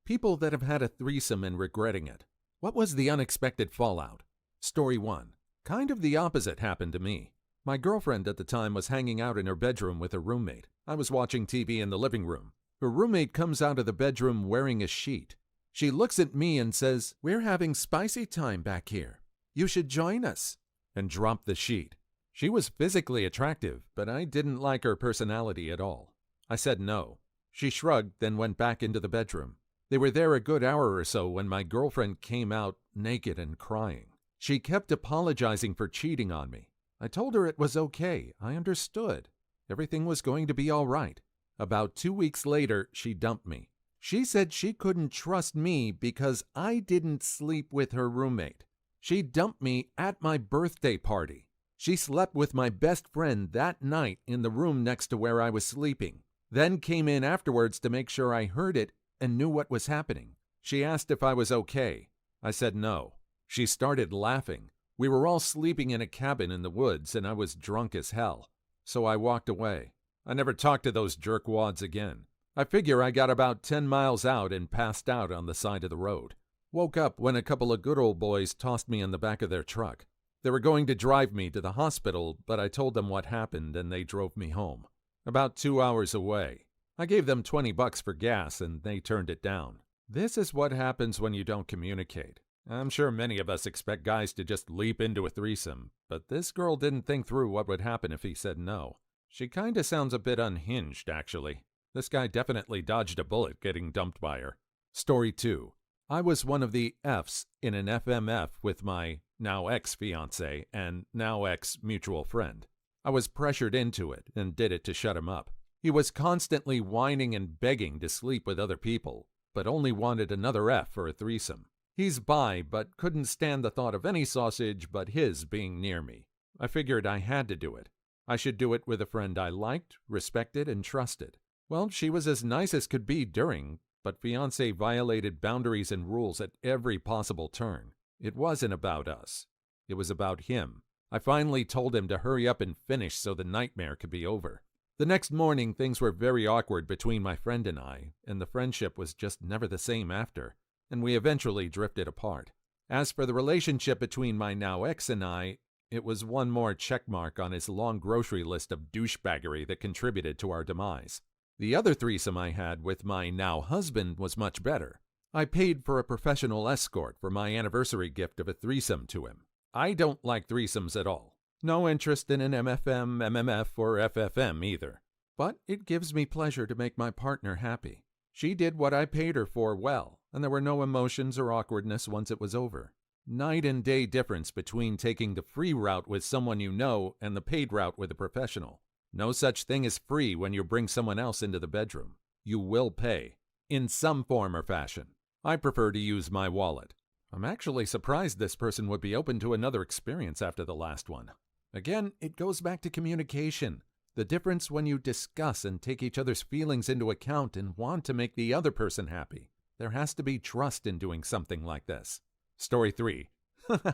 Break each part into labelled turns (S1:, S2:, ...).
S1: People that have had a threesome and regretting it. What was the unexpected fallout? Story 1. Kind of the opposite happened to me. My girlfriend at the time was hanging out in her bedroom with her roommate. I was watching TV in the living room. Her roommate comes out of the bedroom wearing a sheet. She looks at me and says, "We're having spicy time back here. You should join us," and dropped the sheet. She was physically attractive, but I didn't like her personality at all. I said no. She shrugged, then went back into the bedroom. They were there a good hour or so when my girlfriend came out naked and crying. She kept apologizing for cheating on me. I told her it was okay. I understood. Everything was going to be all right. About 2 weeks later, she dumped me. She said she couldn't trust me because I didn't sleep with her roommate. She dumped me at my birthday party. She slept with my best friend that night in the room next to where I was sleeping, then came in afterwards to make sure I heard it and knew what was happening. She asked if I was okay. I said no. She started laughing. We were all sleeping in a cabin in the woods and I was drunk as hell. So I walked away. I never talked to those jerkwads again. I figure I got about 10 miles out and passed out on the side of the road. Woke up when a couple of good old boys tossed me in the back of their truck. They were going to drive me to the hospital, but I told them what happened and they drove me home. About 2 hours away. I gave them $20 for gas and they turned it down. This is what happens when you don't communicate. I'm sure many of us expect guys to just leap into a threesome, but this girl didn't think through what would happen if he said no. She kinda sounds a bit unhinged, actually. This guy definitely dodged a bullet getting dumped by her. Story 2. I was one of the Fs in an FMF with my now ex-fiancé and now ex-mutual friend. I was pressured into it and did it to shut him up. He was constantly whining and begging to sleep with other people, but only wanted another F for a threesome. He's bi, but couldn't stand the thought of any sausage but his being near me. I figured I had to do it. I should do it with a friend I liked, respected, and trusted. Well, she was as nice as could be during, but fiancé violated boundaries and rules at every possible turn. It wasn't about us. It was about him. I finally told him to hurry up and finish so the nightmare could be over. The next morning, things were very awkward between my friend and I, and the friendship was just never the same after, and we eventually drifted apart. As for the relationship between my now ex and I, it was one more checkmark on his long grocery list of douchebaggery that contributed to our demise. The other threesome I had with my now husband was much better. I paid for a professional escort for my anniversary gift of a threesome to him. I don't like threesomes at all. No interest in an MFM, MMF, or FFM either. But it gives me pleasure to make my partner happy. She did what I paid her for well, and there were no emotions or awkwardness once it was over. Night and day difference between taking the free route with someone you know and the paid route with a professional. No such thing as free when you bring someone else into the bedroom. You will pay, in some form or fashion. I prefer to use my wallet. I'm actually surprised this person would be open to another experience after the last one. Again, it goes back to communication. The difference when you discuss and take each other's feelings into account and want to make the other person happy. There has to be trust in doing something like this. Story 3.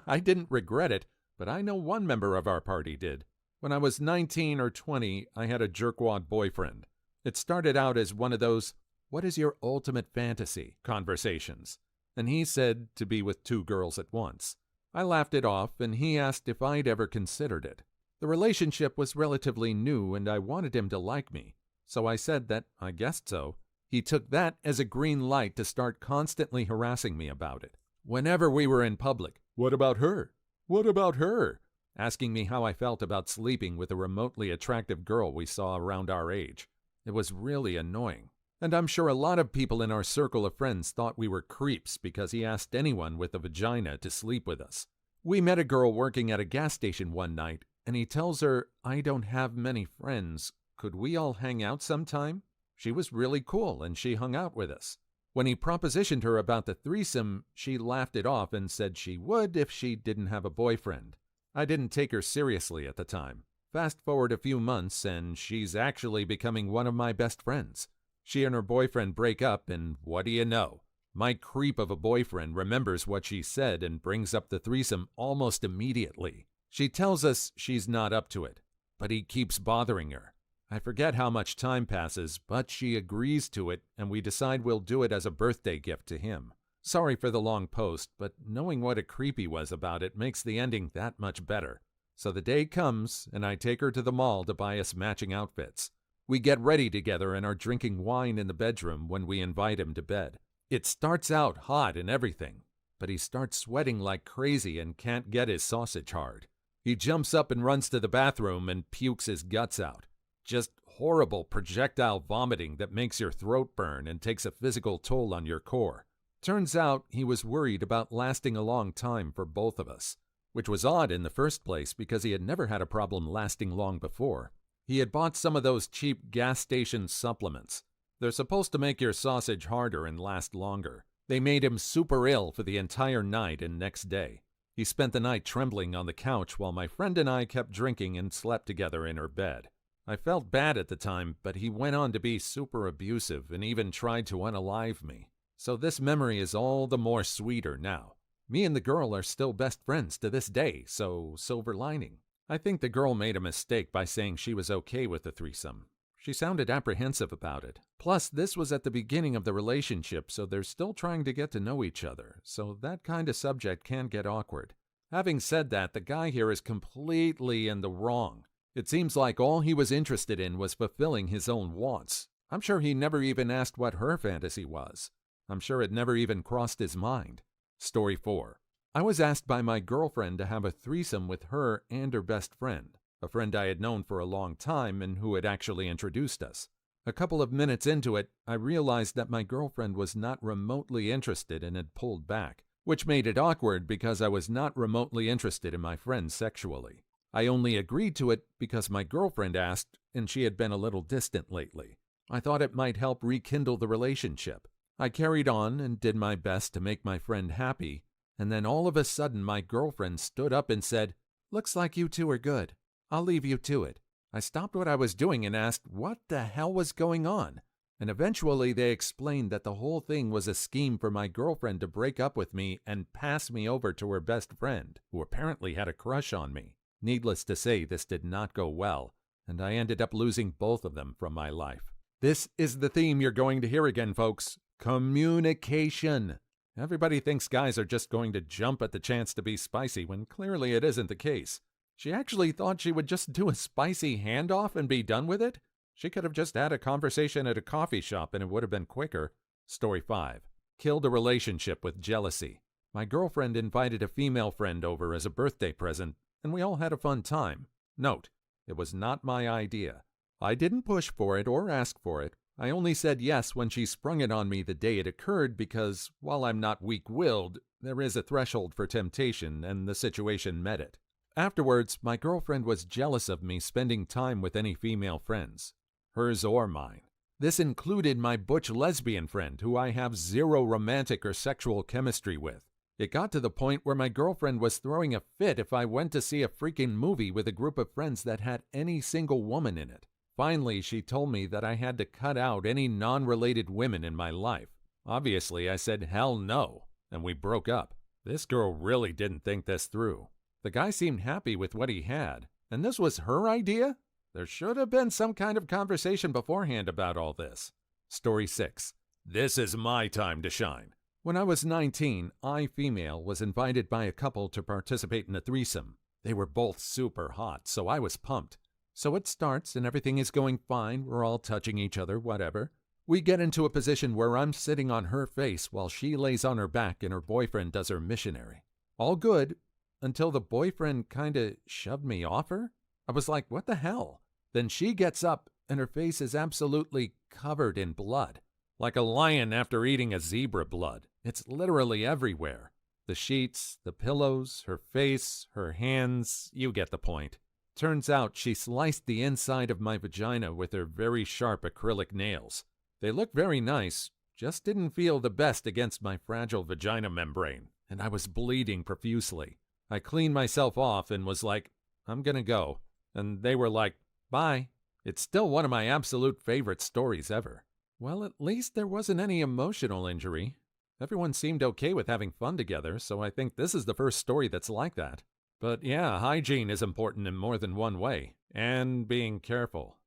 S1: I didn't regret it, but I know one member of our party did. When I was 19 or 20, I had a jerkwad boyfriend. It started out as one of those, "What is your ultimate fantasy?" conversations. And he said to be with 2 girls at once. I laughed it off, and he asked if I'd ever considered it. The relationship was relatively new, and I wanted him to like me, so I said that I guessed so. He took that as a green light to start constantly harassing me about it. Whenever we were in public, "What about her? What about her?" asking me how I felt about sleeping with a remotely attractive girl we saw around our age. It was really annoying. And I'm sure a lot of people in our circle of friends thought we were creeps because he asked anyone with a vagina to sleep with us. We met a girl working at a gas station one night, and he tells her, "I don't have many friends. Could we all hang out sometime?" She was really cool, and she hung out with us. When he propositioned her about the threesome, she laughed it off and said she would if she didn't have a boyfriend. I didn't take her seriously at the time. Fast forward a few months, and she's actually becoming one of my best friends. She and her boyfriend break up, and what do you know? My creep of a boyfriend remembers what she said and brings up the threesome almost immediately. She tells us she's not up to it, but he keeps bothering her. I forget how much time passes, but she agrees to it, and we decide we'll do it as a birthday gift to him. Sorry for the long post, but knowing what a creep he was about it makes the ending that much better. So the day comes, and I take her to the mall to buy us matching outfits. We get ready together and are drinking wine in the bedroom when we invite him to bed. It starts out hot and everything, but he starts sweating like crazy and can't get his sausage hard. He jumps up and runs to the bathroom and pukes his guts out. Just horrible projectile vomiting that makes your throat burn and takes a physical toll on your core. Turns out he was worried about lasting a long time for both of us, which was odd in the first place because he had never had a problem lasting long before. He had bought some of those cheap gas station supplements. They're supposed to make your sausage harder and last longer. They made him super ill for the entire night and next day. He spent the night trembling on the couch while my friend and I kept drinking and slept together in her bed. I felt bad at the time, but he went on to be super abusive and even tried to unalive me. So this memory is all the more sweeter now. Me and the girl are still best friends to this day, so silver lining. I think the girl made a mistake by saying she was okay with the threesome. She sounded apprehensive about it. Plus, this was at the beginning of the relationship, so they're still trying to get to know each other, so that kind of subject can get awkward. Having said that, the guy here is completely in the wrong. It seems like all he was interested in was fulfilling his own wants. I'm sure he never even asked what her fantasy was. I'm sure it never even crossed his mind. Story 4. I was asked by my girlfriend to have a threesome with her and her best friend, a friend I had known for a long time and who had actually introduced us. A couple of minutes into it, I realized that my girlfriend was not remotely interested and had pulled back, which made it awkward because I was not remotely interested in my friend sexually. I only agreed to it because my girlfriend asked, and she had been a little distant lately. I thought it might help rekindle the relationship. I carried on and did my best to make my friend happy, and then all of a sudden my girlfriend stood up and said, "Looks like you two are good. I'll leave you to it." I stopped what I was doing and asked what the hell was going on, and eventually they explained that the whole thing was a scheme for my girlfriend to break up with me and pass me over to her best friend, who apparently had a crush on me. Needless to say, this did not go well, and I ended up losing both of them from my life. This is the theme you're going to hear again, folks. Communication. Everybody thinks guys are just going to jump at the chance to be spicy when clearly it isn't the case. She actually thought she would just do a spicy handoff and be done with it. She could have just had a conversation at a coffee shop and it would have been quicker. Story 5. Killed a relationship with jealousy. My girlfriend invited a female friend over as a birthday present, and we all had a fun time. Note, it was not my idea. I didn't push for it or ask for it. I only said yes when she sprung it on me the day it occurred because, while I'm not weak-willed, there is a threshold for temptation, and the situation met it. Afterwards, my girlfriend was jealous of me spending time with any female friends, hers or mine. This included my butch lesbian friend, who I have zero romantic or sexual chemistry with. It got to the point where my girlfriend was throwing a fit if I went to see a freaking movie with a group of friends that had any single woman in it. Finally, she told me that I had to cut out any non-related women in my life. Obviously, I said hell no, and we broke up. This girl really didn't think this through. The guy seemed happy with what he had, and this was her idea? There should have been some kind of conversation beforehand about all this. Story 6. This is my time to shine. When I was 19, I, female, was invited by a couple to participate in a threesome. They were both super hot, so I was pumped. So it starts and everything is going fine, we're all touching each other, whatever. We get into a position where I'm sitting on her face while she lays on her back and her boyfriend does her missionary. All good, until the boyfriend kinda shoved me off her. I was like, what the hell? Then she gets up and her face is absolutely covered in blood. Like a lion after eating a zebra blood. It's literally everywhere. The sheets, the pillows, her face, her hands, you get the point. Turns out she sliced the inside of my vagina with her very sharp acrylic nails. They look very nice, just didn't feel the best against my fragile vagina membrane, and I was bleeding profusely. I cleaned myself off and was like, I'm gonna go. And they were like, bye. It's still one of my absolute favorite stories ever. Well, at least there wasn't any emotional injury. Everyone seemed okay with having fun together, so I think this is the first story that's like that. But yeah, hygiene is important in more than one way, and being careful.